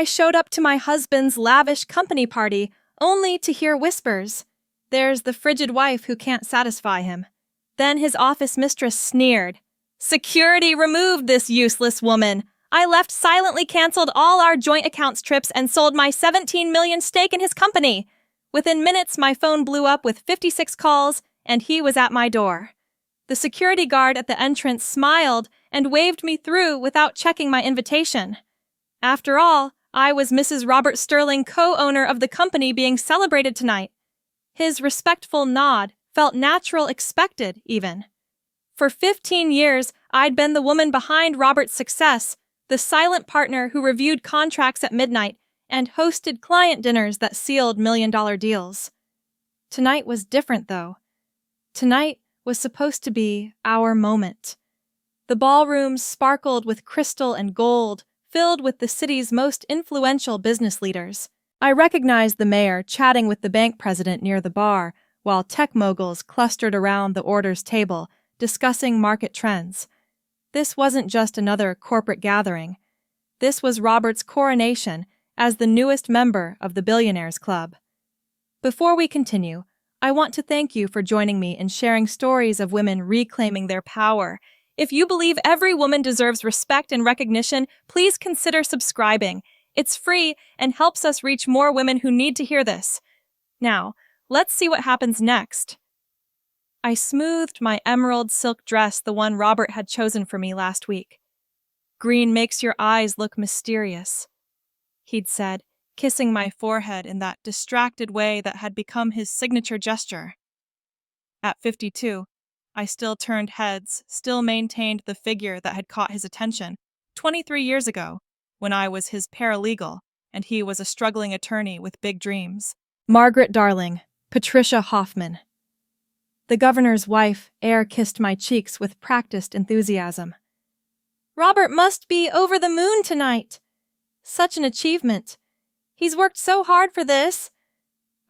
I showed up to my husband's lavish company party only to hear whispers. There's the frigid wife who can't satisfy him. Then his office mistress sneered. Security removed this useless woman. I left silently canceled all our joint accounts trips and sold my $17 million stake in his company. Within minutes, my phone blew up with 56 calls, and he was at my door. The security guard at the entrance smiled and waved me through without checking my invitation. After all, I was Mrs. Robert Sterling, co-owner of the company being celebrated tonight. His respectful nod felt natural, expected, even. For 15 years, I'd been the woman behind Robert's success, the silent partner who reviewed contracts at midnight and hosted client dinners that sealed million-dollar deals. Tonight was different, though. Tonight was supposed to be our moment. The ballrooms sparkled with crystal and gold, filled with the city's most influential business leaders. I recognized the mayor chatting with the bank president near the bar, while tech moguls clustered around the orders table, discussing market trends. This wasn't just another corporate gathering. This was Robert's coronation as the newest member of the Billionaires Club. Before we continue, I want to thank you for joining me in sharing stories of women reclaiming their power. If you believe every woman deserves respect and recognition, please consider subscribing. It's free and helps us reach more women who need to hear this. Now, let's see what happens next. I smoothed my emerald silk dress, the one Robert had chosen for me last week. "Green makes your eyes look mysterious," he'd said, kissing my forehead in that distracted way that had become his signature gesture. At 52, I still turned heads, still maintained the figure that had caught his attention 23 years ago, when I was his paralegal and he was a struggling attorney with big dreams. Margaret Darling, Patricia Hoffman. The governor's wife air-kissed my cheeks with practiced enthusiasm. "Robert must be over the moon tonight. Such an achievement. He's worked so hard for this,"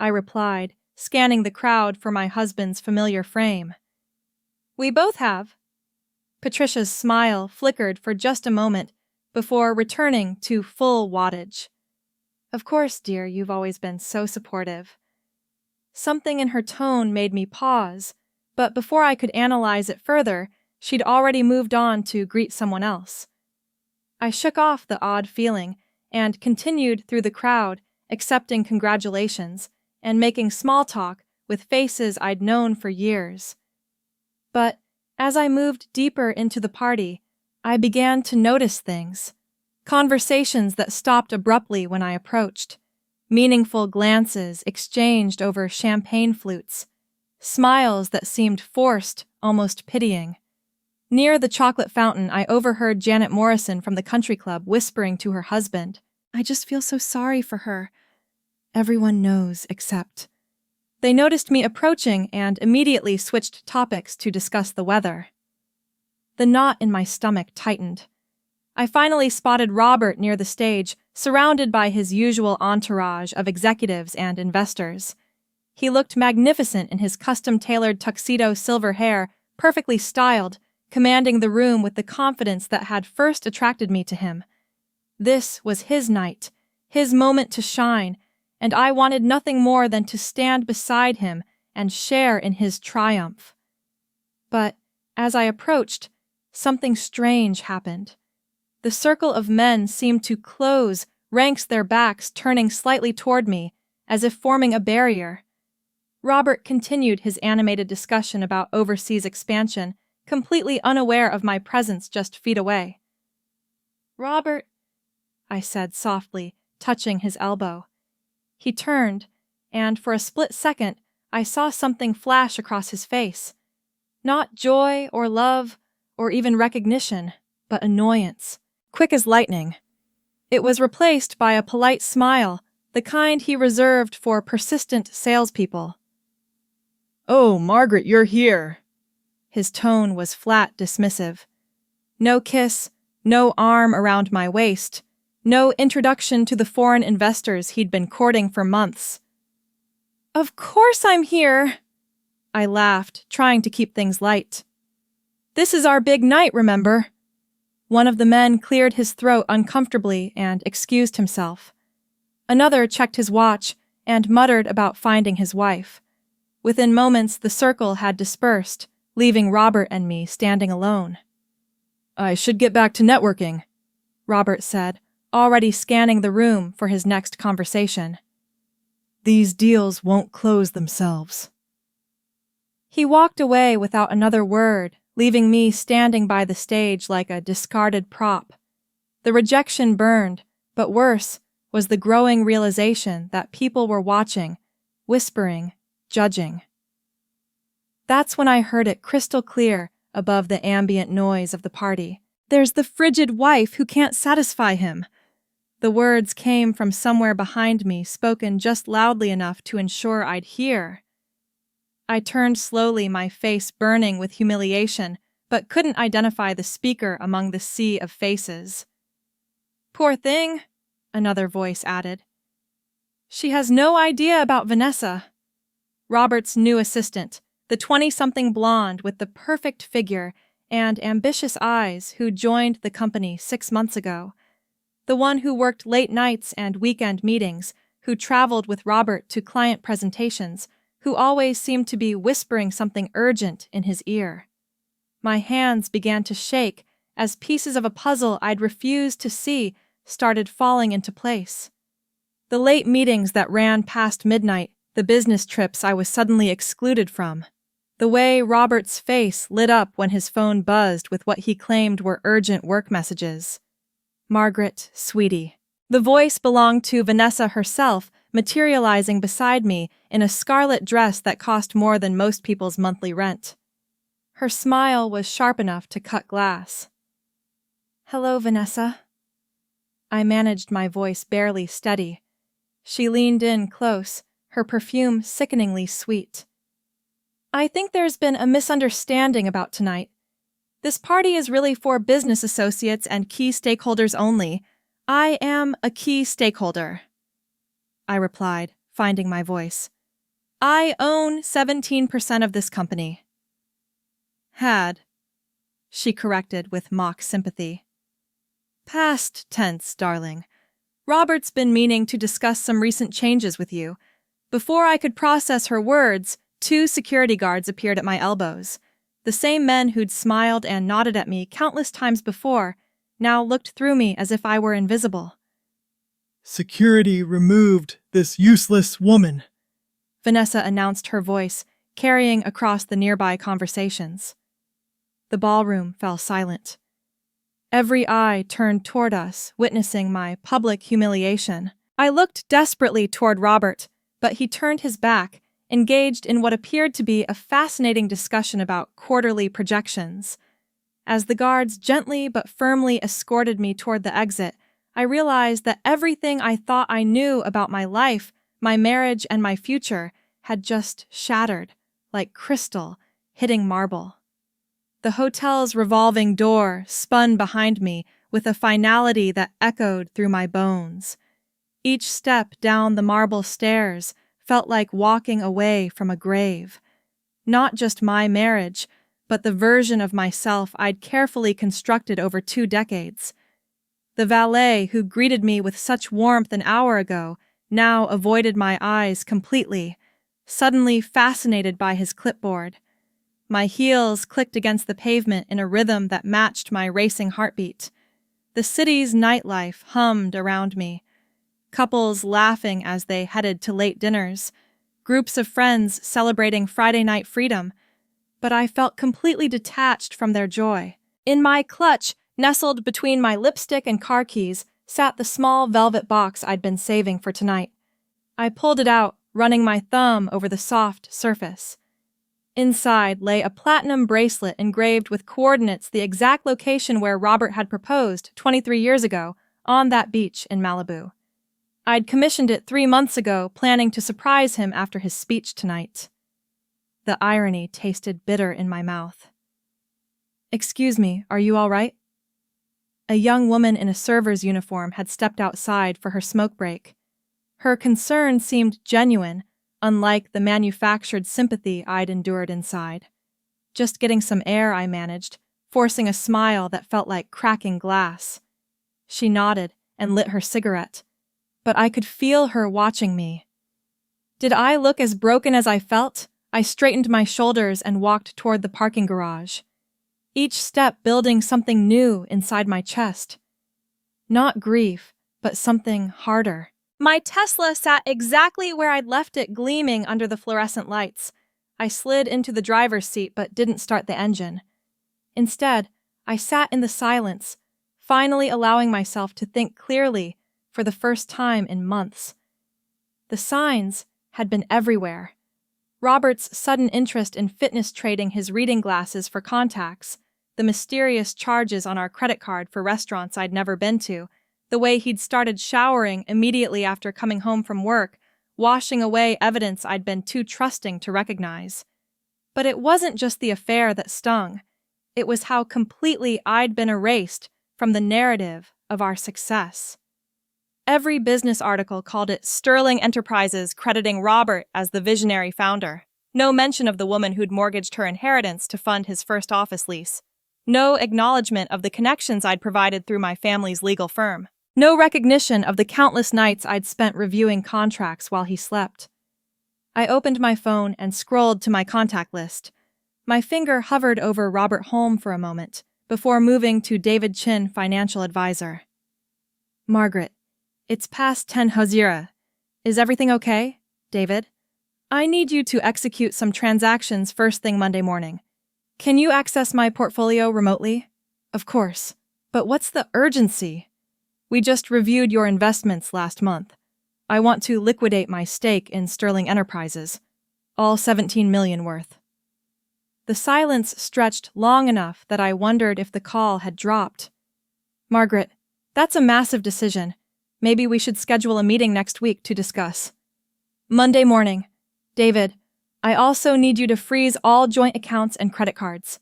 I replied, scanning the crowd for my husband's familiar frame. "We both have." Patricia's smile flickered for just a moment before returning to full wattage. "Of course, dear, you've always been so supportive." Something in her tone made me pause, but before I could analyze it further, she'd already moved on to greet someone else. I shook off the odd feeling and continued through the crowd, accepting congratulations and making small talk with faces I'd known for years. But as I moved deeper into the party, I began to notice things. Conversations that stopped abruptly when I approached. Meaningful glances exchanged over champagne flutes. Smiles that seemed forced, almost pitying. Near the chocolate fountain, I overheard Janet Morrison from the country club whispering to her husband, "I just feel so sorry for her. Everyone knows except..." They noticed me approaching and immediately switched topics to discuss the weather. The knot in my stomach tightened. I finally spotted Robert near the stage, surrounded by his usual entourage of executives and investors. He looked magnificent in his custom-tailored tuxedo silver hair, perfectly styled, commanding the room with the confidence that had first attracted me to him. This was his night, his moment to shine, and I wanted nothing more than to stand beside him and share in his triumph. But as I approached, something strange happened. The circle of men seemed to close, ranks their backs turning slightly toward me, as if forming a barrier. Robert continued his animated discussion about overseas expansion, completely unaware of my presence just feet away. "Robert," I said softly, touching his elbow. He turned, and for a split second, I saw something flash across his face. Not joy or love or even recognition, but annoyance, quick as lightning. It was replaced by a polite smile, the kind he reserved for persistent salespeople. "Oh, Margaret, you're here." His tone was flat, dismissive. No kiss, no arm around my waist, no introduction to the foreign investors he'd been courting for months. "Of course I'm here," I laughed, trying to keep things light. "This is our big night, remember?" One of the men cleared his throat uncomfortably and excused himself. Another checked his watch and muttered about finding his wife. Within moments, the circle had dispersed, leaving Robert and me standing alone. "I should get back to networking," Robert said, already scanning the room for his next conversation. "These deals won't close themselves." He walked away without another word, leaving me standing by the stage like a discarded prop. The rejection burned, but worse was the growing realization that people were watching, whispering, judging. That's when I heard it crystal clear above the ambient noise of the party. "There's the frigid wife who can't satisfy him." The words came from somewhere behind me, spoken just loudly enough to ensure I'd hear. I turned slowly, my face burning with humiliation, but couldn't identify the speaker among the sea of faces. "Poor thing," another voice added. "She has no idea about Vanessa." Robert's new assistant, the 20-something blonde with the perfect figure and ambitious eyes who joined the company 6 months ago. The one who worked late nights and weekend meetings, who traveled with Robert to client presentations, who always seemed to be whispering something urgent in his ear. My hands began to shake as pieces of a puzzle I'd refused to see started falling into place. The late meetings that ran past midnight, the business trips I was suddenly excluded from. The way Robert's face lit up when his phone buzzed with what he claimed were urgent work messages. "Margaret, sweetie." The voice belonged to Vanessa herself, materializing beside me in a scarlet dress that cost more than most people's monthly rent. Her smile was sharp enough to cut glass. "Hello, Vanessa." I managed my voice barely steady. She leaned in close, her perfume sickeningly sweet. "I think there's been a misunderstanding about tonight. This party is really for business associates and key stakeholders only. I am a key stakeholder," I replied, finding my voice. "I own 17% of this company." "Had," she corrected with mock sympathy. "Past tense, darling. Robert's been meaning to discuss some recent changes with you." Before I could process her words, 2 security guards appeared at my elbows. The same men who'd smiled and nodded at me countless times before now looked through me as if I were invisible. "Security removed this useless woman," Vanessa announced, her voice carrying across the nearby conversations. The ballroom fell silent. Every eye turned toward us, witnessing my public humiliation. I looked desperately toward Robert, but he turned his back, engaged in what appeared to be a fascinating discussion about quarterly projections. As the guards gently but firmly escorted me toward the exit, I realized that everything I thought I knew about my life, my marriage, and my future had just shattered, like crystal hitting marble. The hotel's revolving door spun behind me with a finality that echoed through my bones. Each step down the marble stairs felt like walking away from a grave. Not just my marriage, but the version of myself I'd carefully constructed over 2 decades. The valet who greeted me with such warmth an hour ago now avoided my eyes completely, suddenly fascinated by his clipboard. My heels clicked against the pavement in a rhythm that matched my racing heartbeat. The city's nightlife hummed around me. Couples laughing as they headed to late dinners, groups of friends celebrating Friday night freedom, but I felt completely detached from their joy. In my clutch, nestled between my lipstick and car keys, sat the small velvet box I'd been saving for tonight. I pulled it out, running my thumb over the soft surface. Inside lay a platinum bracelet engraved with coordinates, the exact location where Robert had proposed 23 years ago, on that beach in Malibu. I'd commissioned it 3 months ago, planning to surprise him after his speech tonight. The irony tasted bitter in my mouth. "Excuse me, are you all right?" A young woman in a server's uniform had stepped outside for her smoke break. Her concern seemed genuine, unlike the manufactured sympathy I'd endured inside. "Just getting some air," I managed, forcing a smile that felt like cracking glass. She nodded and lit her cigarette, but I could feel her watching me. Did I look as broken as I felt? I straightened my shoulders and walked toward the parking garage, each step building something new inside my chest. Not grief, but something harder. My Tesla sat exactly where I'd left it, gleaming under the fluorescent lights. I slid into the driver's seat but didn't start the engine. Instead, I sat in the silence, finally allowing myself to think clearly for the first time in months. The signs had been everywhere. Robert's sudden interest in fitness trading his reading glasses for contacts, the mysterious charges on our credit card for restaurants I'd never been to, the way he'd started showering immediately after coming home from work, washing away evidence I'd been too trusting to recognize. But it wasn't just the affair that stung. It was how completely I'd been erased from the narrative of our success. Every business article called it Sterling Enterprises, crediting Robert as the visionary founder. No mention of the woman who'd mortgaged her inheritance to fund his first office lease. No acknowledgement of the connections I'd provided through my family's legal firm. No recognition of the countless nights I'd spent reviewing contracts while he slept. I opened my phone and scrolled to my contact list. My finger hovered over Robert Holm for a moment, before moving to David Chin, financial advisor. Margaret, it's past 10 Hozira. Is everything okay, David? I need you to execute some transactions first thing Monday morning. Can you access my portfolio remotely? Of course. But what's the urgency? We just reviewed your investments last month. I want to liquidate my stake in Sterling Enterprises, all $17 million worth. The silence stretched long enough that I wondered if the call had dropped. Margaret, that's a massive decision. Maybe we should schedule a meeting next week to discuss. Monday morning. David, I also need you to freeze all joint accounts and credit cards.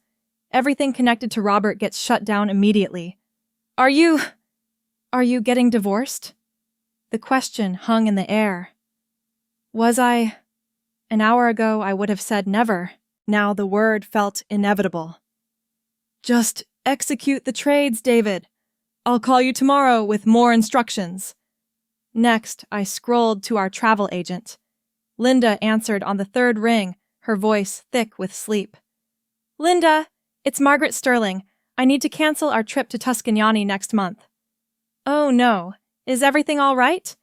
Everything connected to Robert gets shut down immediately. Are you getting divorced? The question hung in the air. Was I? An hour ago I would have said never. Now the word felt inevitable. Just execute the trades, David. I'll call you tomorrow with more instructions. Next, I scrolled to our travel agent. Linda answered on the third ring, her voice thick with sleep. Linda, it's Margaret Sterling. I need to cancel our trip to Tuscany next month. Oh no, is everything all right?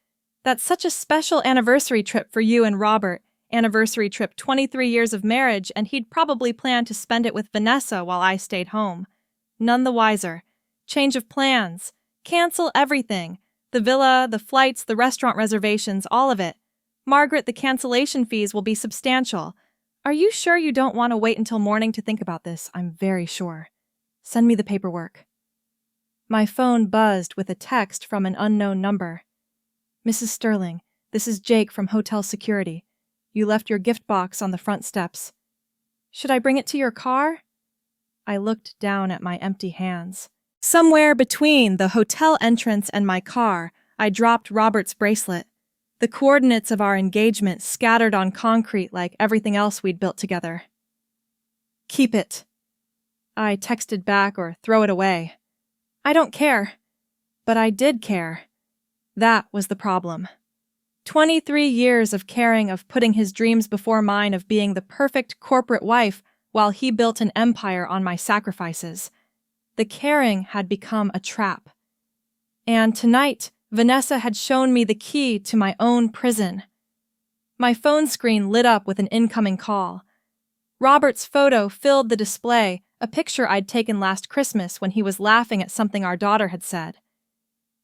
That's such a special anniversary trip for you and Robert. Anniversary trip, 23 years of marriage, and he'd probably planned to spend it with Vanessa while I stayed home. None the wiser. Change of plans. Cancel everything. The villa, the flights, the restaurant reservations, all of it. Margaret, the cancellation fees will be substantial. Are you sure you don't want to wait until morning to think about this? I'm very sure. Send me the paperwork. My phone buzzed with a text from an unknown number. Mrs. Sterling, this is Jake from Hotel Security. You left your gift box on the front steps. Should I bring it to your car? I looked down at my empty hands. Somewhere between the hotel entrance and my car, I dropped Robert's bracelet. The coordinates of our engagement scattered on concrete like everything else we'd built together. Keep it. I texted back, or throw it away. I don't care. But I did care. That was the problem. 23 years of caring, of putting his dreams before mine, of being the perfect corporate wife while he built an empire on my sacrifices. The caring had become a trap. And tonight, Vanessa had shown me the key to my own prison. My phone screen lit up with an incoming call. Robert's photo filled the display, a picture I'd taken last Christmas when he was laughing at something our daughter had said.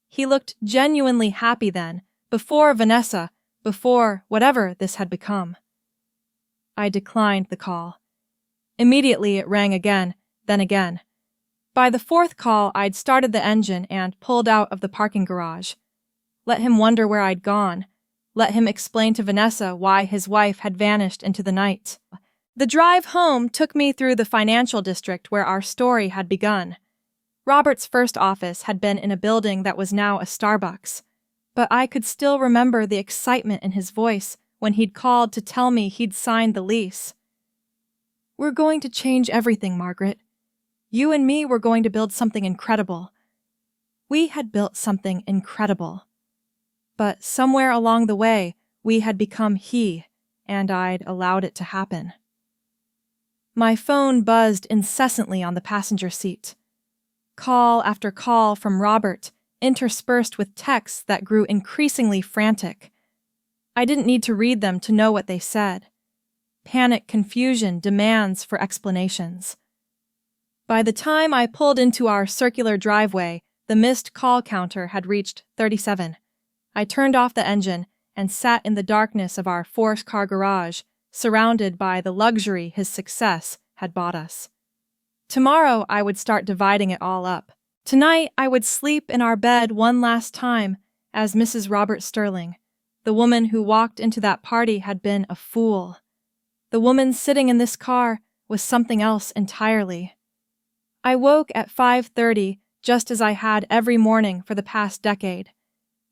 He looked genuinely happy then, before Vanessa, before whatever this had become. I declined the call. Immediately it rang again, then again. By the fourth call, I'd started the engine and pulled out of the parking garage. Let him wonder where I'd gone. Let him explain to Vanessa why his wife had vanished into the night. The drive home took me through the financial district where our story had begun. Robert's first office had been in a building that was now a Starbucks, but I could still remember the excitement in his voice when he'd called to tell me he'd signed the lease. We're going to change everything, Margaret. You and me were going to build something incredible. We had built something incredible. But somewhere along the way, we had become he, and I'd allowed it to happen. My phone buzzed incessantly on the passenger seat. Call after call from Robert, interspersed with texts that grew increasingly frantic. I didn't need to read them to know what they said. Panic, confusion, demands for explanations. By the time I pulled into our circular driveway, the missed call counter had reached 37. I turned off the engine and sat in the darkness of our 4-car garage, surrounded by the luxury his success had bought us. Tomorrow I would start dividing it all up. Tonight I would sleep in our bed one last time as Mrs. Robert Sterling. The woman who walked into that party had been a fool. The woman sitting in this car was something else entirely. I woke at 5:30, just as I had every morning for the past decade.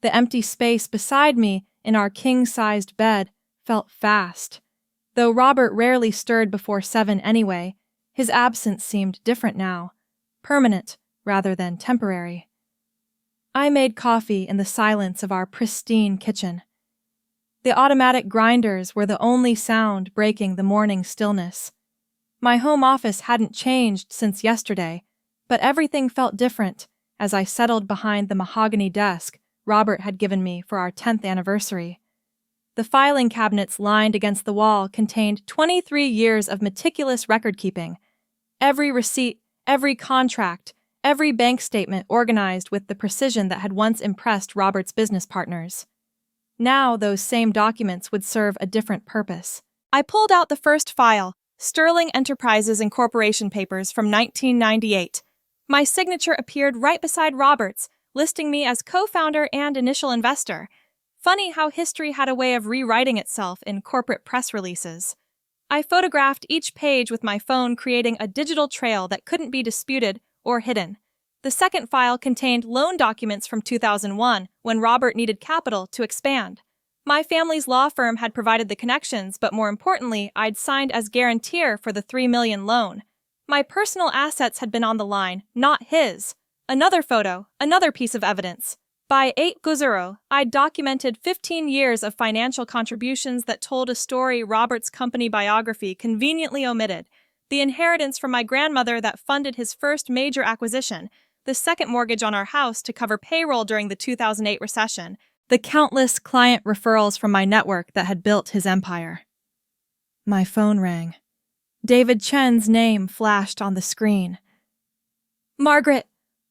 The empty space beside me in our king-sized bed felt vast. Though Robert rarely stirred before 7 anyway, his absence seemed different now, permanent rather than temporary. I made coffee in the silence of our pristine kitchen. The automatic grinders were the only sound breaking the morning stillness. My home office hadn't changed since yesterday, but everything felt different as I settled behind the mahogany desk Robert had given me for our 10th anniversary. The filing cabinets lined against the wall contained 23 years of meticulous record-keeping. Every receipt, every contract, every bank statement organized with the precision that had once impressed Robert's business partners. Now those same documents would serve a different purpose. I pulled out the first file, Sterling Enterprises Incorporation papers from 1998. My signature appeared right beside Robert's, listing me as co-founder and initial investor. Funny how history had a way of rewriting itself in corporate press releases. I photographed each page with my phone, creating a digital trail that couldn't be disputed or hidden. The second file contained loan documents from 2001, when Robert needed capital to expand. My family's law firm had provided the connections, but more importantly, I'd signed as guarantor for the $3 million loan. My personal assets had been on the line, not his. Another photo, another piece of evidence. By 8 Guzuro, I'd documented 15 years of financial contributions that told a story Robert's company biography conveniently omitted. The inheritance from my grandmother that funded his first major acquisition, the second mortgage on our house to cover payroll during the 2008 recession, the countless client referrals from my network that had built his empire. My phone rang. David Chen's name flashed on the screen. Margaret,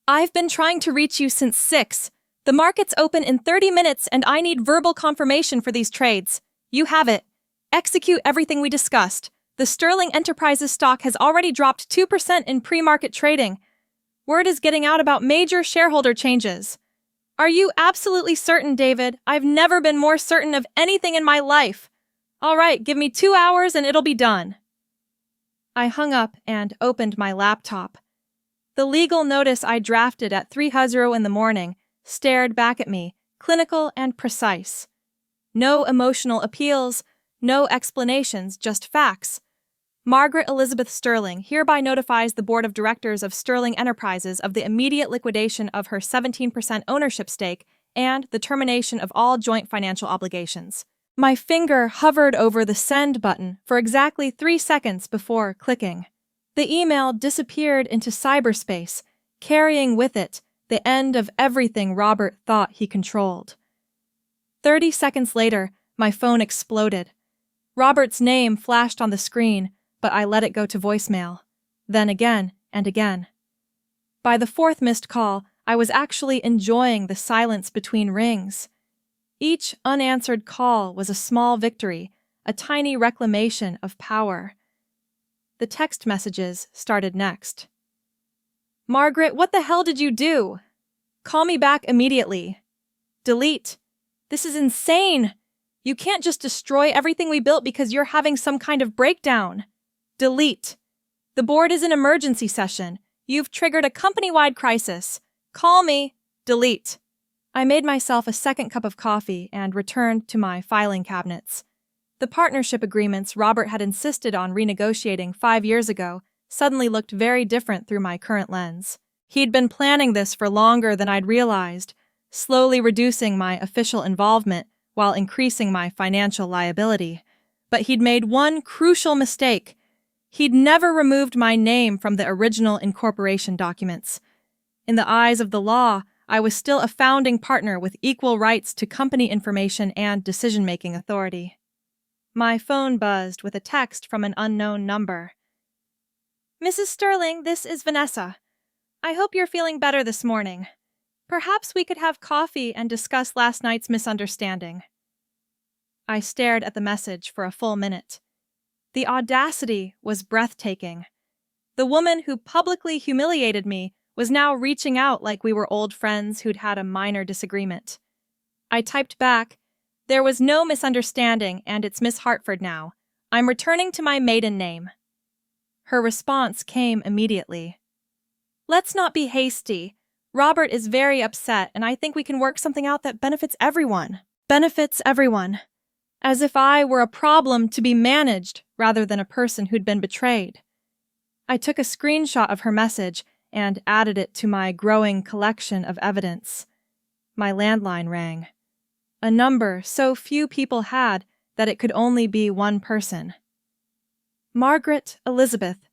I've been trying to reach you since 6. The market's open in 30 minutes and I need verbal confirmation for these trades. You have it. Execute everything we discussed. The Sterling Enterprises stock has already dropped 2% in pre-market trading. Word is getting out about major shareholder changes. Are you absolutely certain, David? I've never been more certain of anything in my life. All right, give me 2 hours and it'll be done. I hung up and opened my laptop. The legal notice I drafted at 3:00 in the morning stared back at me, clinical and precise. No emotional appeals, no explanations, just facts. Margaret Elizabeth Sterling hereby notifies the Board of Directors of Sterling Enterprises of the immediate liquidation of her 17% ownership stake and the termination of all joint financial obligations. My finger hovered over the send button for exactly 3 seconds before clicking. The email disappeared into cyberspace, carrying with it the end of everything Robert thought he controlled. 30 seconds later, my phone exploded. Robert's name flashed on the screen, but I let it go to voicemail. Then again and again. By the 4th missed call, I was actually enjoying the silence between rings. Each unanswered call was a small victory, a tiny reclamation of power. The text messages started next. Margaret, what the hell did you do? Call me back immediately. Delete. This is insane. You can't just destroy everything we built because you're having some kind of breakdown. Delete. The board is in emergency session. You've triggered a company-wide crisis. Call me. Delete. I made myself a second cup of coffee and returned to my filing cabinets. The partnership agreements Robert had insisted on renegotiating 5 years ago suddenly looked very different through my current lens. He'd been planning this for longer than I'd realized, slowly reducing my official involvement while increasing my financial liability. But he'd made one crucial mistake. He'd never removed my name from the original incorporation documents. In the eyes of the law, I was still a founding partner with equal rights to company information and decision-making authority. My phone buzzed with a text from an unknown number. "Mrs. Sterling, this is Vanessa. I hope you're feeling better this morning. Perhaps we could have coffee and discuss last night's misunderstanding." I stared at the message for a full minute. The audacity was breathtaking. The woman who publicly humiliated me was now reaching out like we were old friends who'd had a minor disagreement. I typed back, "There was no misunderstanding, and it's Miss Hartford now. I'm returning to my maiden name." Her response came immediately. "Let's not be hasty. Robert is very upset, and I think we can work something out that benefits everyone." Benefits everyone. As if I were a problem to be managed rather than a person who'd been betrayed. I took a screenshot of her message and added it to my growing collection of evidence. My landline rang. A number so few people had that it could only be one person. "Margaret Elizabeth.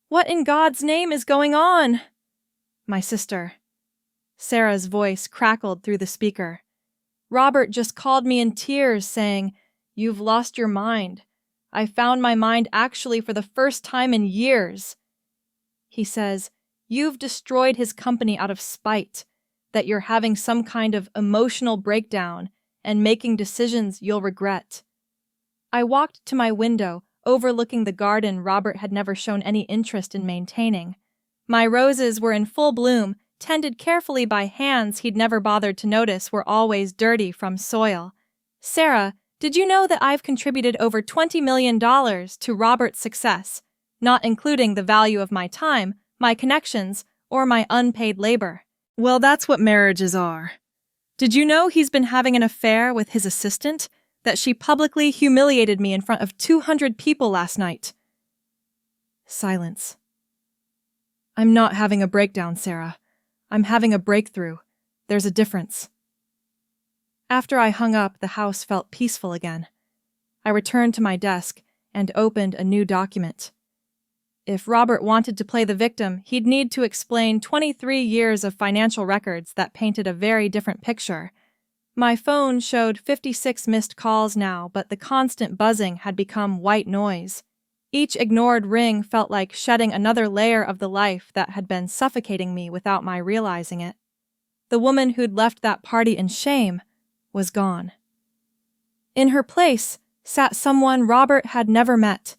What in God's name is going on?" My sister. Sarah's voice crackled through the speaker. "Robert just called me in tears saying, 'You've lost your mind. I found my mind actually for the first time in years.' He says, 'You've destroyed his company out of spite, that you're having some kind of emotional breakdown and making decisions you'll regret.'" I walked to my window, overlooking the garden Robert had never shown any interest in maintaining. My roses were in full bloom, tended carefully by hands he'd never bothered to notice were always dirty from soil. "Sarah, did you know that I've contributed over $20 million to Robert's success, not including the value of my time, my connections, or my unpaid labor?" "Well, that's what marriages are. Did you know he's been having an affair with his assistant? That she publicly humiliated me in front of 200 people last night?" Silence. "I'm not having a breakdown, Sarah. I'm having a breakthrough. There's a difference." After I hung up, the house felt peaceful again. I returned to my desk and opened a new document. If Robert wanted to play the victim, he'd need to explain 23 years of financial records that painted a very different picture. My phone showed 56 missed calls now, but the constant buzzing had become white noise. Each ignored ring felt like shedding another layer of the life that had been suffocating me without my realizing it. The woman who'd left that party in shame was gone. In her place sat someone Robert had never met,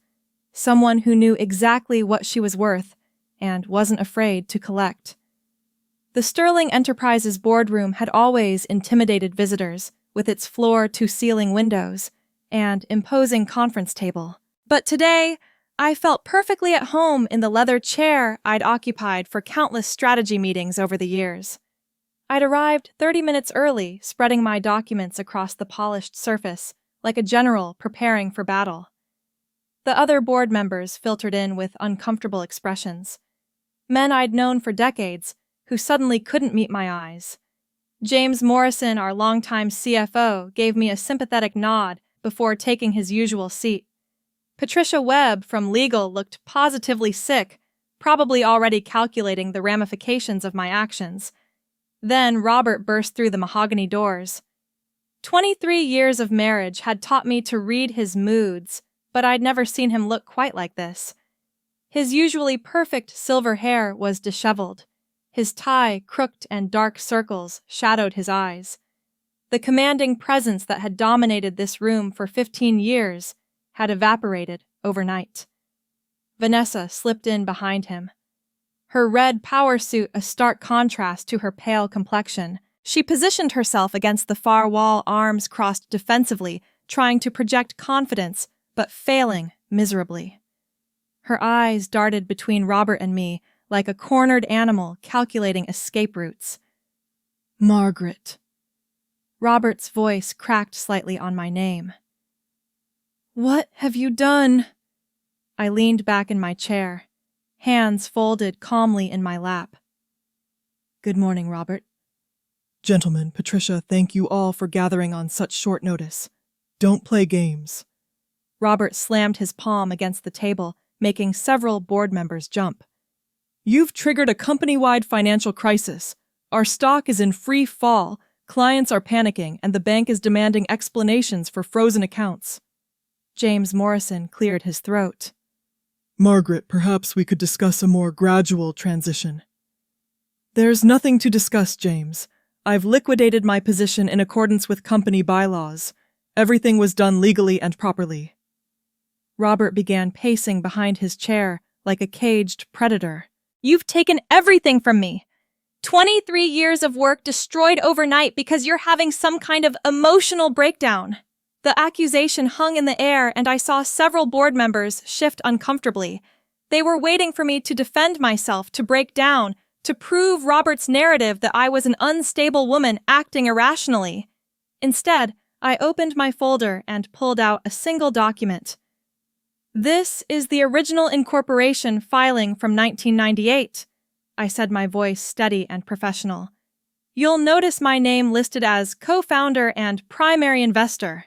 someone who knew exactly what she was worth and wasn't afraid to collect. The Sterling Enterprises boardroom had always intimidated visitors with its floor-to-ceiling windows and imposing conference table. But today, I felt perfectly at home in the leather chair I'd occupied for countless strategy meetings over the years. I'd arrived 30 minutes early, spreading my documents across the polished surface, like a general preparing for battle. The other board members filtered in with uncomfortable expressions. Men I'd known for decades, who suddenly couldn't meet my eyes. James Morrison, our longtime CFO, gave me a sympathetic nod before taking his usual seat. Patricia Webb from legal looked positively sick, probably already calculating the ramifications of my actions. Then Robert burst through the mahogany doors. 23 years of marriage had taught me to read his moods, but I'd never seen him look quite like this. His usually perfect silver hair was disheveled. His tie, crooked and dark circles, shadowed his eyes. The commanding presence that had dominated this room for 15 years had evaporated overnight. Vanessa slipped in behind him. Her red power suit a stark contrast to her pale complexion. She positioned herself against the far wall, arms crossed defensively, trying to project confidence, but failing miserably. Her eyes darted between Robert and me, like a cornered animal calculating escape routes. "Margaret." Robert's voice cracked slightly on my name. "What have you done?" I leaned back in my chair. hands folded calmly in my lap. "Good morning, Robert." Gentlemen, Patricia, thank you all for gathering on such short notice. Don't play games. Robert slammed his palm against the table, making several board members jump. "You've triggered a company-wide financial crisis. Our stock is in free fall, clients are panicking, and the bank is demanding explanations for frozen accounts." James Morrison cleared his throat. Margaret, perhaps we could discuss a more gradual transition. There's nothing to discuss, James. I've liquidated my position in accordance with company bylaws. Everything was done legally and properly. Robert began pacing behind his chair like a caged predator. "You've taken everything from me. 23 years of work destroyed overnight because you're having some kind of emotional breakdown." The accusation hung in the air, and I saw several board members shift uncomfortably. They were waiting for me to defend myself, to break down, to prove Robert's narrative that I was an unstable woman acting irrationally. Instead, I opened my folder and pulled out a single document. "This is the original incorporation filing from 1998. I said, my voice steady and professional. "You'll notice my name listed as co-founder and primary investor."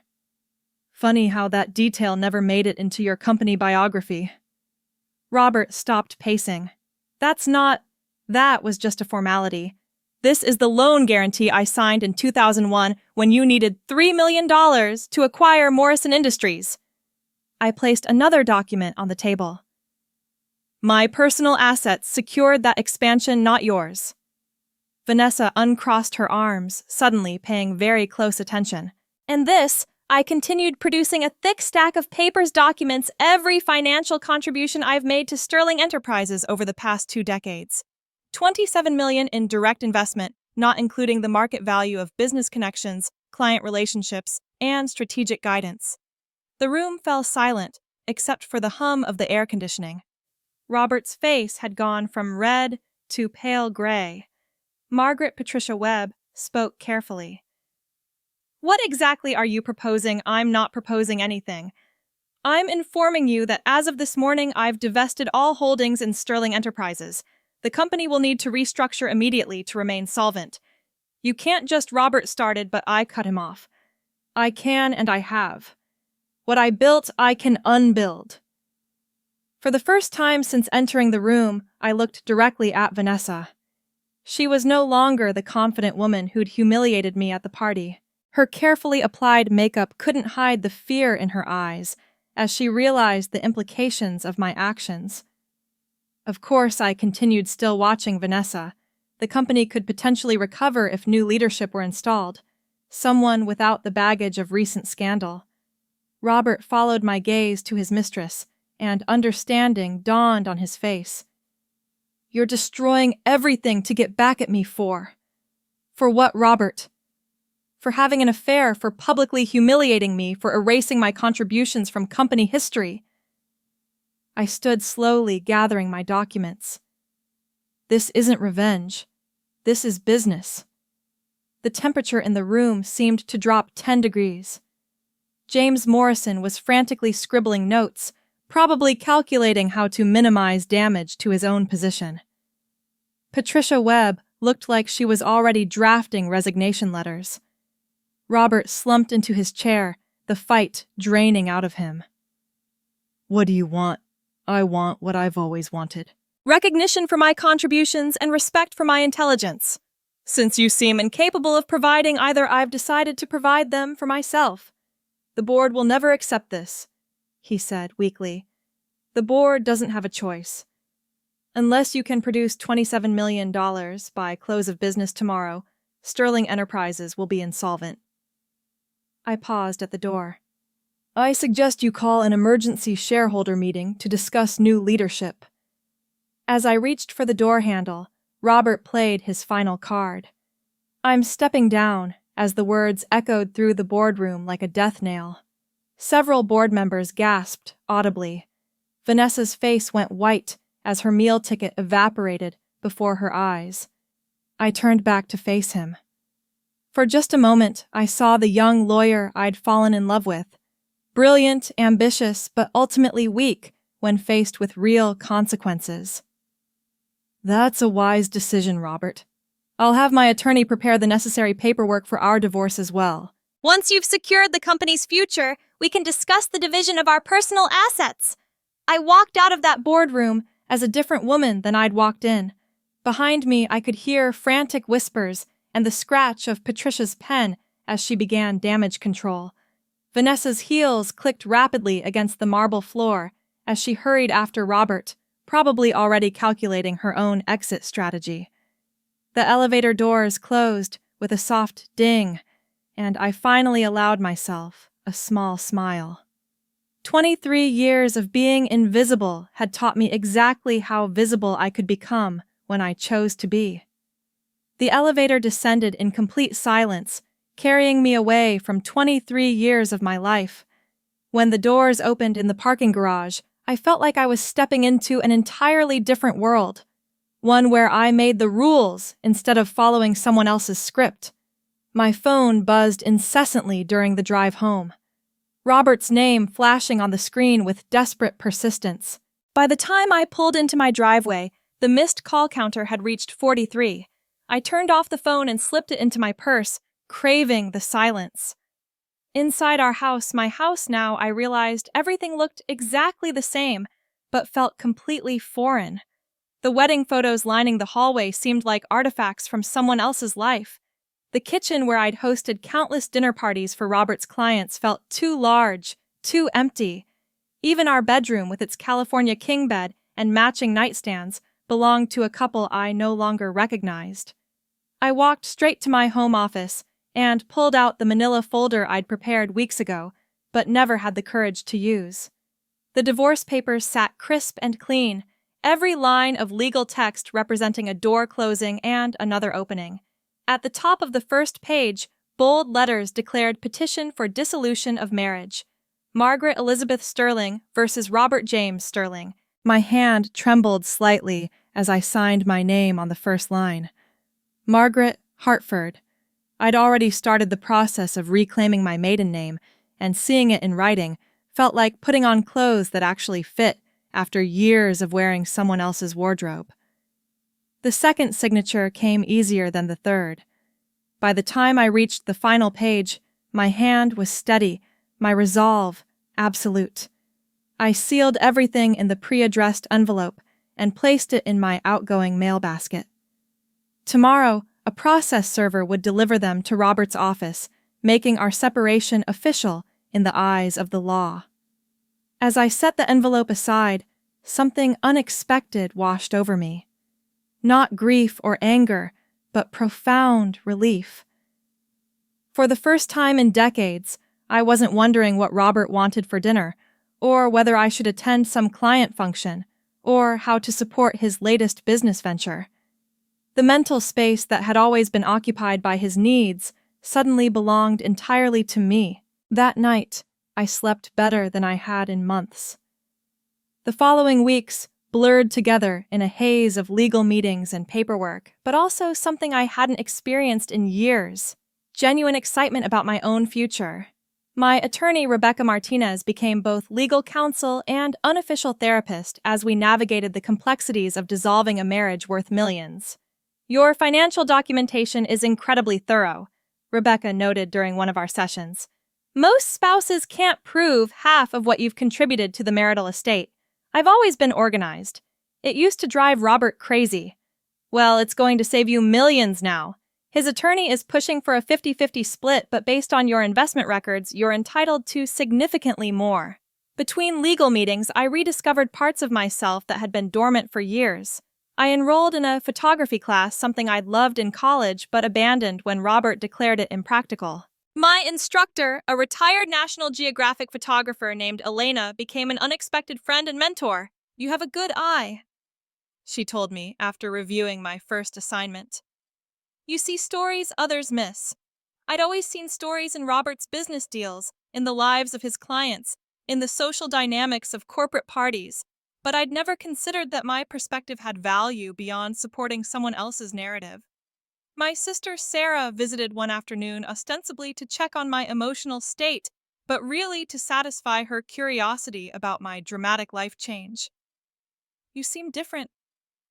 Funny how that detail never made it into your company biography. Robert stopped pacing. That was just a formality. This is the loan guarantee I signed in 2001 when you needed $3 million to acquire Morrison Industries. I placed another document on the table. "My personal assets secured that expansion, not yours." Vanessa uncrossed her arms, suddenly paying very close attention. "And this," I continued, producing a thick stack of papers, documents every financial contribution I've made to Sterling Enterprises over the past 2 decades. $27 million in direct investment, not including the market value of business connections, client relationships, and strategic guidance. The room fell silent, except for the hum of the air conditioning. Robert's face had gone from red to pale gray. Margaret Patricia Webb spoke carefully. "What exactly are you proposing? I'm not proposing anything. I'm informing you that as of this morning, I've divested all holdings in Sterling Enterprises. The company will need to restructure immediately to remain solvent. You can't just Robert started, but I cut him off. I can and I have. What I built, I can unbuild." For the first time since entering the room, I looked directly at Vanessa. She was no longer the confident woman who'd humiliated me at the party. Her carefully applied makeup couldn't hide the fear in her eyes as she realized the implications of my actions. Of course, I continued still watching Vanessa. The company could potentially recover if new leadership were installed, someone without the baggage of recent scandal. Robert followed my gaze to his mistress, and understanding dawned on his face. "You're destroying everything to get back at me for." "For what, Robert?" "For having an affair, for publicly humiliating me, for erasing my contributions from company history." I stood slowly gathering my documents. "This isn't revenge. This is business." The temperature in the room seemed to drop 10 degrees. James Morrison was frantically scribbling notes, probably calculating how to minimize damage to his own position. Patricia Webb looked like she was already drafting resignation letters. Robert slumped into his chair, the fight draining out of him. "What do you want?" "I want what I've always wanted. Recognition for my contributions and respect for my intelligence. Since you seem incapable of providing either, I've decided to provide them for myself. The board will never accept this," he said weakly. "The board doesn't have a choice. Unless you can produce $27 million by close of business tomorrow, Sterling Enterprises will be insolvent." I paused at the door. "I suggest you call an emergency shareholder meeting to discuss new leadership." As I reached for the door handle, Robert played his final card. "I'm stepping down," as the words echoed through the boardroom like a death knell. Several board members gasped audibly. Vanessa's face went white as her meal ticket evaporated before her eyes. I turned back to face him. For just a moment, I saw the young lawyer I'd fallen in love with. Brilliant, ambitious, but ultimately weak when faced with real consequences. That's a wise decision, Robert. I'll have my attorney prepare the necessary paperwork for our divorce as well. Once you've secured the company's future, we can discuss the division of our personal assets. I walked out of that boardroom as a different woman than I'd walked in. Behind me, I could hear frantic whispers and the scratch of Patricia's pen as she began damage control. Vanessa's heels clicked rapidly against the marble floor as she hurried after Robert, probably already calculating her own exit strategy. The elevator doors closed with a soft ding, and I finally allowed myself a small smile. 23 years of being invisible had taught me exactly how visible I could become when I chose to be. The elevator descended in complete silence, carrying me away from 23 years of my life. When the doors opened in the parking garage, I felt like I was stepping into an entirely different world, one where I made the rules instead of following someone else's script. My phone buzzed incessantly during the drive home, Robert's name flashing on the screen with desperate persistence. By the time I pulled into my driveway, the missed call counter had reached 43. I turned off the phone and slipped it into my purse, craving the silence. Inside our house, my house now, I realized everything looked exactly the same, but felt completely foreign. The wedding photos lining the hallway seemed like artifacts from someone else's life. The kitchen where I'd hosted countless dinner parties for Robert's clients felt too large, too empty. Even our bedroom, with its California king bed and matching nightstands, belonged to a couple I no longer recognized. I walked straight to my home office and pulled out the manila folder I'd prepared weeks ago, but never had the courage to use. The divorce papers sat crisp and clean, every line of legal text representing a door closing and another opening. At the top of the first page, bold letters declared petition for dissolution of marriage. Margaret Elizabeth Sterling versus Robert James Sterling. My hand trembled slightly as I signed my name on the first line. Margaret Hartford. I'd already started the process of reclaiming my maiden name, and seeing it in writing felt like putting on clothes that actually fit after years of wearing someone else's wardrobe. The second signature came easier than the third. By the time I reached the final page, my hand was steady, my resolve absolute. I sealed everything in the pre-addressed envelope and placed it in my outgoing mail basket. Tomorrow, a process server would deliver them to Robert's office, making our separation official in the eyes of the law. As I set the envelope aside, something unexpected washed over me. Not grief or anger, but profound relief. For the first time in decades, I wasn't wondering what Robert wanted for dinner, or whether I should attend some client function, or how to support his latest business venture. The mental space that had always been occupied by his needs suddenly belonged entirely to me. That night, I slept better than I had in months. The following weeks blurred together in a haze of legal meetings and paperwork, but also something I hadn't experienced in years: genuine excitement about my own future. My attorney, Rebecca Martinez, became both legal counsel and unofficial therapist as we navigated the complexities of dissolving a marriage worth millions. "Your financial documentation is incredibly thorough," Rebecca noted during one of our sessions. "Most spouses can't prove half of what you've contributed to the marital estate. I've always been organized. It used to drive Robert crazy. Well, it's going to save you millions now. His attorney is pushing for a 50-50 split, but based on your investment records, you're entitled to significantly more." Between legal meetings, I rediscovered parts of myself that had been dormant for years. I enrolled in a photography class, something I'd loved in college but abandoned when Robert declared it impractical. My instructor, a retired National Geographic photographer named Elena, became an unexpected friend and mentor. "You have a good eye," she told me after reviewing my first assignment. "You see stories others miss." I'd always seen stories in Robert's business deals, in the lives of his clients, in the social dynamics of corporate parties, but I'd never considered that my perspective had value beyond supporting someone else's narrative. My sister Sarah visited one afternoon ostensibly to check on my emotional state, but really to satisfy her curiosity about my dramatic life change. "You seem different,"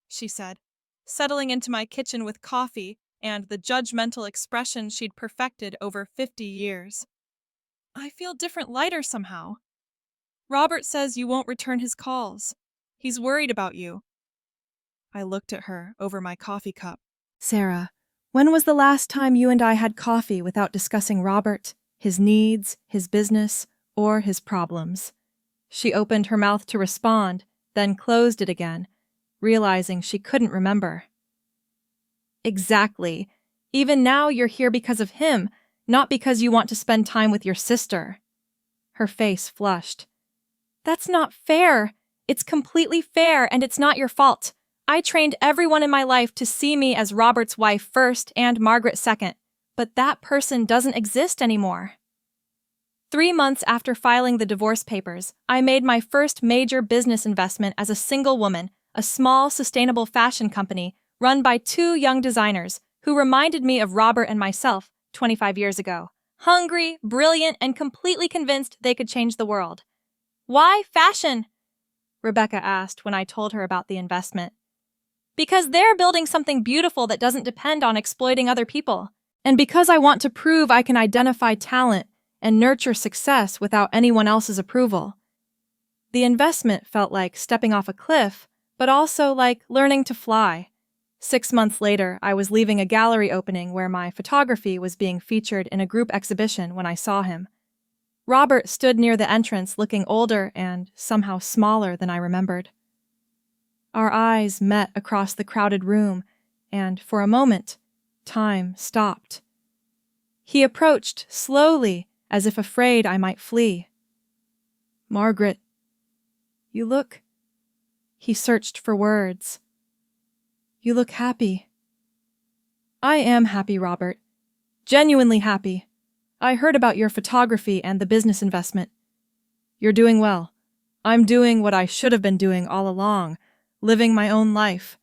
she said, settling into my kitchen with coffee and the judgmental expression she'd perfected over 50 years. "I feel different, lighter somehow. Robert says you won't return his calls. He's worried about you." I looked at her over my coffee cup. Sarah, when was the last time you and I had coffee without discussing Robert, his needs, his business, or his problems? She opened her mouth to respond, then closed it again, realizing she couldn't remember. Exactly. Even now you're here because of him, not because you want to spend time with your sister. Her face flushed. That's not fair. It's completely fair, and it's not your fault. I trained everyone in my life to see me as Robert's wife first and Margaret second, but that person doesn't exist anymore. 3 months after filing the divorce papers, I made my first major business investment as a single woman, a small, sustainable fashion company run by 2 young designers who reminded me of Robert and myself 25 years ago. Hungry, brilliant, and completely convinced they could change the world. "Why fashion?" Rebecca asked when I told her about the investment. "Because they're building something beautiful that doesn't depend on exploiting other people. And because I want to prove I can identify talent and nurture success without anyone else's approval." The investment felt like stepping off a cliff, but also like learning to fly. 6 months later, I was leaving a gallery opening where my photography was being featured in a group exhibition when I saw him. Robert stood near the entrance looking older and somehow smaller than I remembered. Our eyes met across the crowded room, and for a moment, time stopped. He approached slowly, as if afraid I might flee. "Margaret, you look..." He searched for words. "You look happy." "I am happy, Robert. Genuinely happy. I heard about your photography and the business investment. You're doing well. I'm doing what I should have been doing all along, living my own life."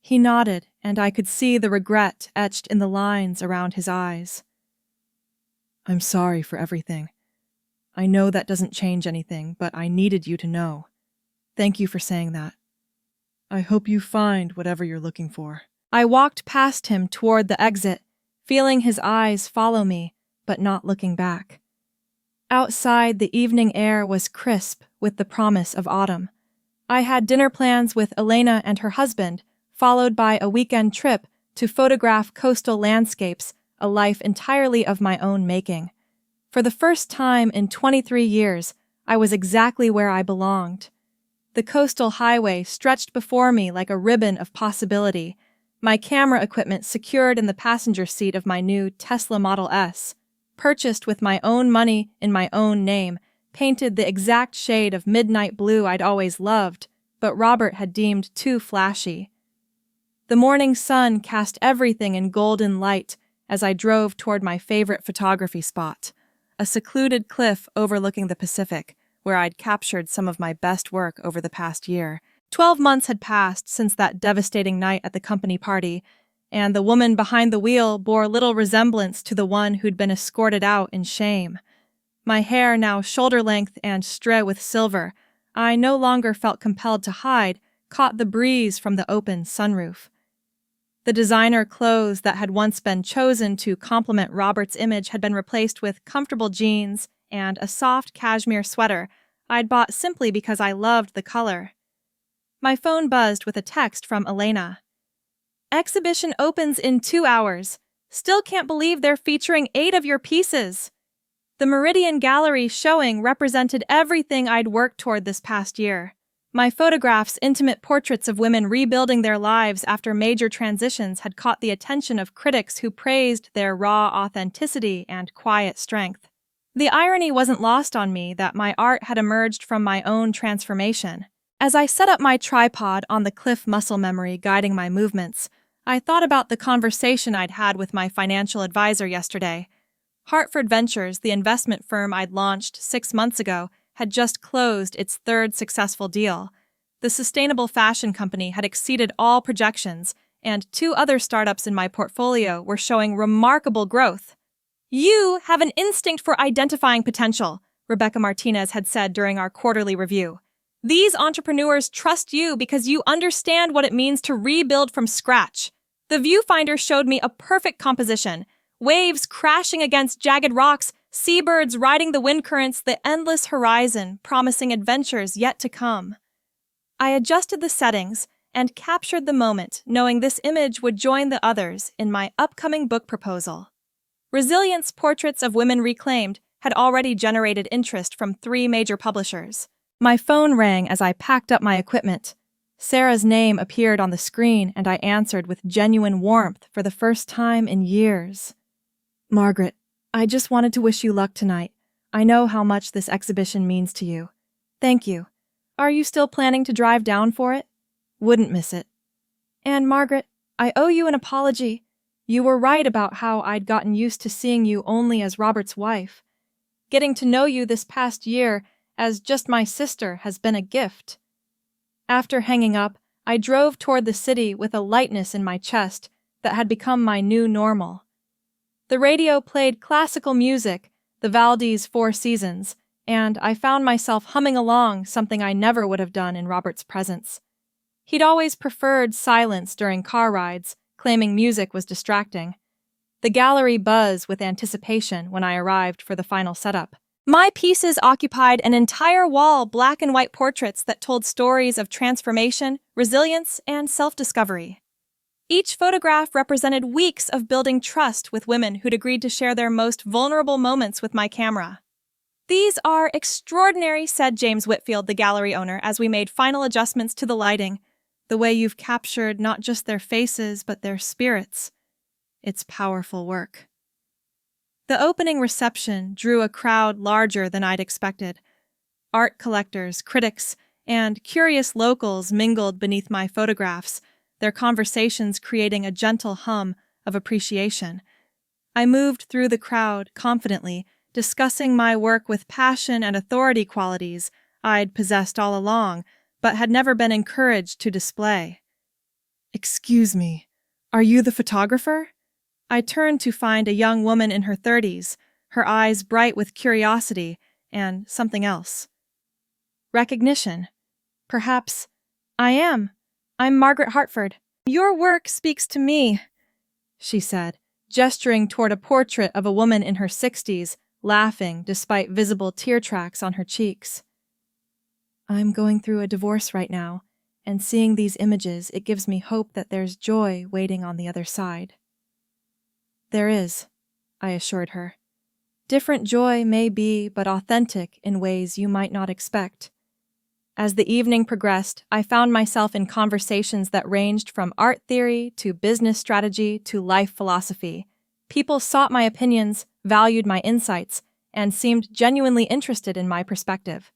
He nodded, and I could see the regret etched in the lines around his eyes. "I'm sorry for everything. I know that doesn't change anything, but I needed you to know. Thank you for saying that. I hope you find whatever you're looking for." I walked past him toward the exit, feeling his eyes follow me, but not looking back. Outside, the evening air was crisp with the promise of autumn. I had dinner plans with Elena and her husband, followed by a weekend trip to photograph coastal landscapes, a life entirely of my own making. For the first time in 23 years, I was exactly where I belonged. The coastal highway stretched before me like a ribbon of possibility, my camera equipment secured in the passenger seat of my new Tesla Model S, purchased with my own money in my own name, painted the exact shade of midnight blue I'd always loved, but Robert had deemed too flashy. The morning sun cast everything in golden light as I drove toward my favorite photography spot, a secluded cliff overlooking the Pacific, where I'd captured some of my best work over the past year. 12 months had passed since that devastating night at the company party, and the woman behind the wheel bore little resemblance to the one who'd been escorted out in shame. My hair now shoulder-length and strewn with silver, I no longer felt compelled to hide, caught the breeze from the open sunroof. The designer clothes that had once been chosen to complement Robert's image had been replaced with comfortable jeans and a soft cashmere sweater I'd bought simply because I loved the color. My phone buzzed with a text from Elena. "Exhibition opens in 2 hours. Still can't believe they're featuring 8 of your pieces." The Meridian Gallery showing represented everything I'd worked toward this past year. My photographs, intimate portraits of women rebuilding their lives after major transitions, had caught the attention of critics who praised their raw authenticity and quiet strength. The irony wasn't lost on me that my art had emerged from my own transformation. As I set up my tripod on the cliff muscle memory guiding my movements, I thought about the conversation I'd had with my financial advisor yesterday. Hartford Ventures, the investment firm I'd launched 6 months ago, had just closed its 3rd successful deal. The sustainable fashion company had exceeded all projections, and 2 other startups in my portfolio were showing remarkable growth. You have an instinct for identifying potential, Rebecca Martinez had said during our quarterly review. These entrepreneurs trust you because you understand what it means to rebuild from scratch. The viewfinder showed me a perfect composition. Waves crashing against jagged rocks, seabirds riding the wind currents, the endless horizon, promising adventures yet to come. I adjusted the settings and captured the moment, knowing this image would join the others in my upcoming book proposal. Resilience Portraits of Women Reclaimed had already generated interest from 3 major publishers. My phone rang as I packed up my equipment. Sarah's name appeared on the screen, and I answered with genuine warmth for the first time in years. Margaret, I just wanted to wish you luck tonight. I know how much this exhibition means to you. Thank you. Are you still planning to drive down for it? Wouldn't miss it. And Margaret, I owe you an apology. You were right about how I'd gotten used to seeing you only as Robert's wife. Getting to know you this past year as just my sister has been a gift. After hanging up, I drove toward the city with a lightness in my chest that had become my new normal. The radio played classical music, the Valdi's Four Seasons, and I found myself humming along, something I never would have done in Robert's presence. He'd always preferred silence during car rides, claiming music was distracting. The gallery buzzed with anticipation when I arrived for the final setup. My pieces occupied an entire wall, black and white portraits that told stories of transformation, resilience, and self-discovery. Each photograph represented weeks of building trust with women who'd agreed to share their most vulnerable moments with my camera. "These are extraordinary," said James Whitfield, the gallery owner, as we made final adjustments to the lighting. "The way you've captured not just their faces, but their spirits. It's powerful work." The opening reception drew a crowd larger than I'd expected. Art collectors, critics, and curious locals mingled beneath my photographs, their conversations creating a gentle hum of appreciation. I moved through the crowd confidently, discussing my work with passion and authority qualities I'd possessed all along, but had never been encouraged to display. "Excuse me, are you the photographer?" I turned to find a young woman in her 30s, her eyes bright with curiosity and something else. Recognition. Perhaps. "I am. I'm Margaret Hartford. Your work speaks to me," she said, gesturing toward a portrait of a woman in her 60s, laughing despite visible tear tracks on her cheeks. "I'm going through a divorce right now, and seeing these images, it gives me hope that there's joy waiting on the other side." "There is," I assured her. "Different joy may be, but authentic in ways you might not expect." As the evening progressed, I found myself in conversations that ranged from art theory to business strategy to life philosophy. People sought my opinions, valued my insights, and seemed genuinely interested in my perspective.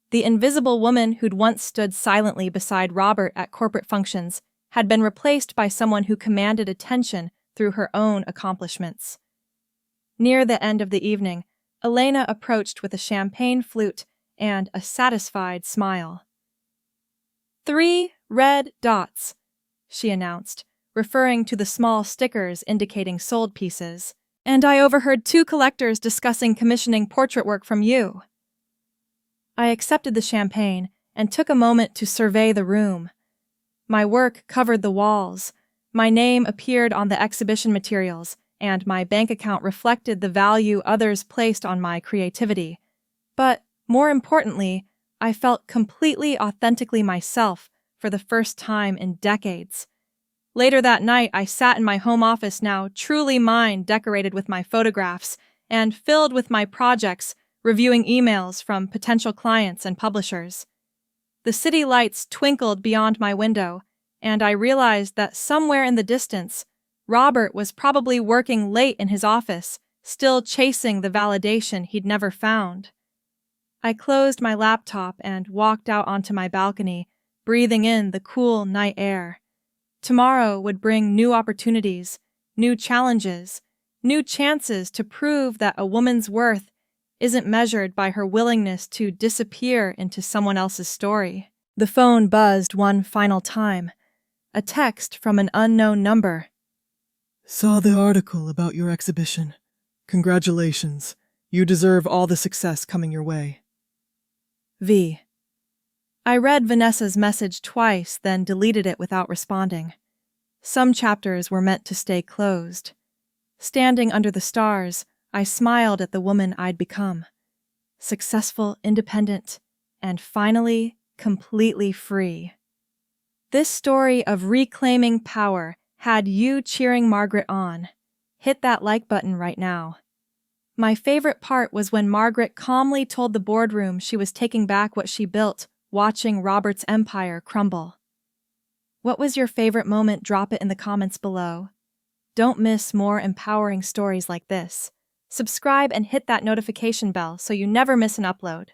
The invisible woman who'd once stood silently beside Robert at corporate functions had been replaced by someone who commanded attention through her own accomplishments. Near the end of the evening, Elena approached with a champagne flute and a satisfied smile. "3 red dots," she announced, referring to the small stickers indicating sold pieces. "And I overheard 2 collectors discussing commissioning portrait work from you." I accepted the champagne and took a moment to survey the room. My work covered the walls. My name appeared on the exhibition materials, and my bank account reflected the value others placed on my creativity. But, more importantly, I felt completely authentically myself for the first time in decades. Later that night, I sat in my home office, now truly mine, decorated with my photographs and filled with my projects, reviewing emails from potential clients and publishers. The city lights twinkled beyond my window, and I realized that somewhere in the distance, Robert was probably working late in his office, still chasing the validation he'd never found. I closed my laptop and walked out onto my balcony, breathing in the cool night air. Tomorrow would bring new opportunities, new challenges, new chances to prove that a woman's worth isn't measured by her willingness to disappear into someone else's story. The phone buzzed one final time. A text from an unknown number. "Saw the article about your exhibition. Congratulations. You deserve all the success coming your way. V. I read Vanessa's message twice, then deleted it without responding. Some chapters were meant to stay closed. Standing under the stars, I smiled at the woman I'd become. Successful, independent, and finally, completely free. This story of reclaiming power had you cheering Margaret on. Hit that like button right now. My favorite part was when Margaret calmly told the boardroom she was taking back what she built, watching Robert's empire crumble. What was your favorite moment? Drop it in the comments below. Don't miss more empowering stories like this. Subscribe and hit that notification bell so you never miss an upload.